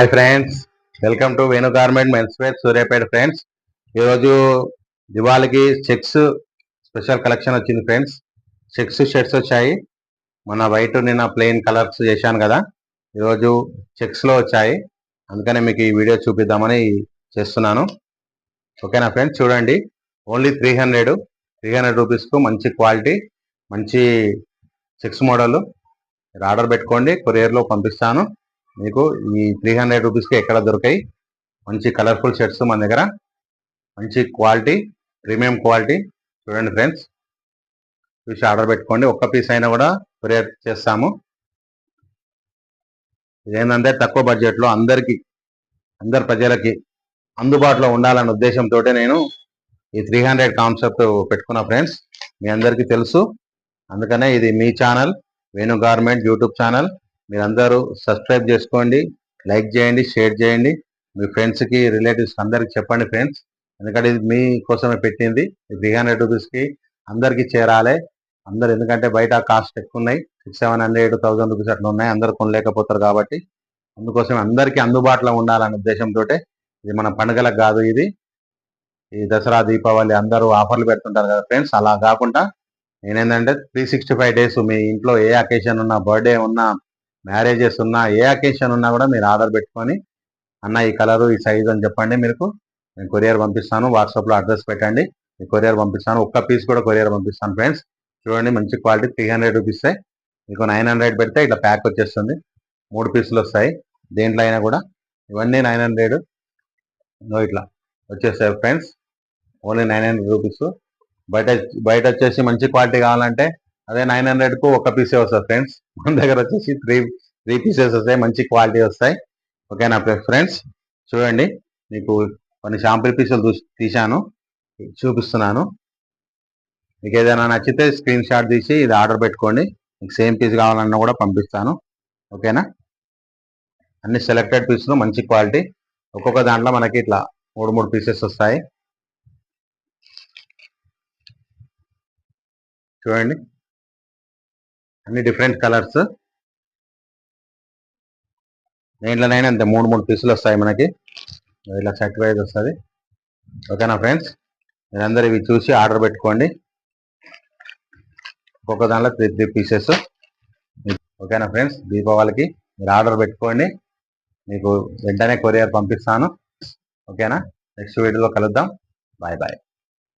Hi friends, welcome to Venu garment men's wear Suryapet. Friends, ఈరోజు దివాళికి checks special collection వచ్చింది. Friends, checks shirts వచ్చాయి. మన వైట్ నిన్న ప్లెయిన్ కలర్స్ చేశాను కదా, ఈరోజు చెక్స్లో వచ్చాయి. అందుకనే మీకు ఈ వీడియో చూపిద్దామని చేస్తున్నాను. ఓకేనా ఫ్రెండ్స్, చూడండి. ఓన్లీ 300 రూపీస్కు మంచి క్వాలిటీ, మంచి చెక్స్ మోడల్. మీరు ఆర్డర్ పెట్టుకోండి, కొరియర్లో పంపిస్తాను. మీకు ఈ 300 రూపీస్కి ఎక్కడ దొరికాయి మంచి కలర్ఫుల్ షర్ట్స్ మన దగ్గర, మంచి క్వాలిటీ, ప్రీమియం క్వాలిటీ. చూడండి ఫ్రెండ్స్, చూసి ఆర్డర్ పెట్టుకోండి. ఒక్క పీస్ అయినా కూడా కొరియర్ చేస్తాము. ఇదేంటంటే తక్కువ బడ్జెట్లో అందరి ప్రజలకి అందుబాటులో ఉండాలనే ఉద్దేశంతో నేను ఈ 300 కాన్సెప్ట్ పెట్టుకున్నా. ఫ్రెండ్స్, మీ అందరికీ తెలుసు. అందుకనే ఇది మీ channel, Venu garment YouTube channel. మీరందరూ సబ్స్క్రైబ్ చేసుకోండి, లైక్ చేయండి, షేర్ చేయండి. మీ ఫ్రెండ్స్కి, రిలేటివ్స్ అందరికి చెప్పండి ఫ్రెండ్స్. ఎందుకంటే ఇది మీ కోసమే పెట్టింది. 300 రూపీస్కి అందరికీ చేరాలి. అందరు, ఎందుకంటే బయట కాస్ట్ ఎక్కువ ఉన్నాయి, 600, 1000 రూపీస్ అట్లా ఉన్నాయి. అందరు కొనలేకపోతారు కాబట్టి అందుకోసం అందరికీ అందుబాటులో ఉండాలనే ఉద్దేశంతో. ఇది మన పండుగలకు కాదు, ఇది ఈ దసరా, దీపావళి అందరూ ఆఫర్లు పెడుతుంటారు కదా ఫ్రెండ్స్. అలా కాకుండా నేనేంటంటే 365 డేస్ మీ ఇంట్లో ఏ అకేషన్ ఉన్నా, బర్త్డే ఉన్నా, మ్యారేజెస్ ఉన్నా, ఏ అకేషన్ ఉన్నా కూడా మీరు ఆర్డర్ పెట్టుకొని, అన్న ఈ కలరు, ఈ సైజు అని చెప్పండి. మీకు నేను కొరియర్ పంపిస్తాను. వాట్సాప్లో అడ్రస్ పెట్టండి, మీ కొరియర్ పంపిస్తాను. ఒక్క పీస్ కూడా కొరియర్ పంపిస్తాను. ఫ్రెండ్స్, చూడండి, మంచి క్వాలిటీ. 300 రూపీసే. మీకు 900 పెడితే ఇట్లా ప్యాక్ వచ్చేస్తుంది. 3 పీసులు వస్తాయి దేంట్లో అయినా కూడా. ఇవన్నీ 900 ఇట్లా వచ్చేస్తాయి ఫ్రెండ్స్. Only 900 rupees. బయట వచ్చేసి మంచి క్వాలిటీ కావాలంటే అదే 900కు ఒక్క పీసే వస్తుంది ఫ్రెండ్స్. మన దగ్గర వచ్చేసి త్రీ పీసెస్ వస్తాయి, మంచి క్వాలిటీ వస్తాయి. ఓకేనా ఫ్రెండ్స్, చూడండి. మీకు కొన్ని శాంపిల్ పీసులు తీశాను, చూపిస్తున్నాను. మీకు ఏదైనా నచ్చితే స్క్రీన్ షాట్ తీసి ఇది ఆర్డర్ పెట్టుకోండి. మీకు సేమ్ పీస్ కావాలన్నా కూడా పంపిస్తాను. ఓకేనా. అన్ని సెలెక్టెడ్ పీసులు, మంచి క్వాలిటీ. ఒక్కొక్క దాంట్లో మనకి ఇట్లా 3 పీసెస్ వస్తాయి. చూడండి, అన్ని డిఫరెంట్ కలర్స్. దేంట్లోనైనా అంతే 3 పీసులు వస్తాయి మనకి. ఇలా సెట్ వైజ్ వస్తుంది. ఓకేనా ఫ్రెండ్స్, మీరందరూ ఇవి చూసి ఆర్డర్ పెట్టుకోండి. ఒక్కొక్క దాంట్లో 3 పీసెస్. ఓకేనా ఫ్రెండ్స్, దీపావళికి మీరు ఆర్డర్ పెట్టుకోండి, మీకు వెంటనే కొరియర్ పంపిస్తాను. ఓకేనా. నెక్స్ట్ వీడియోలో కలుద్దాం. Bye bye.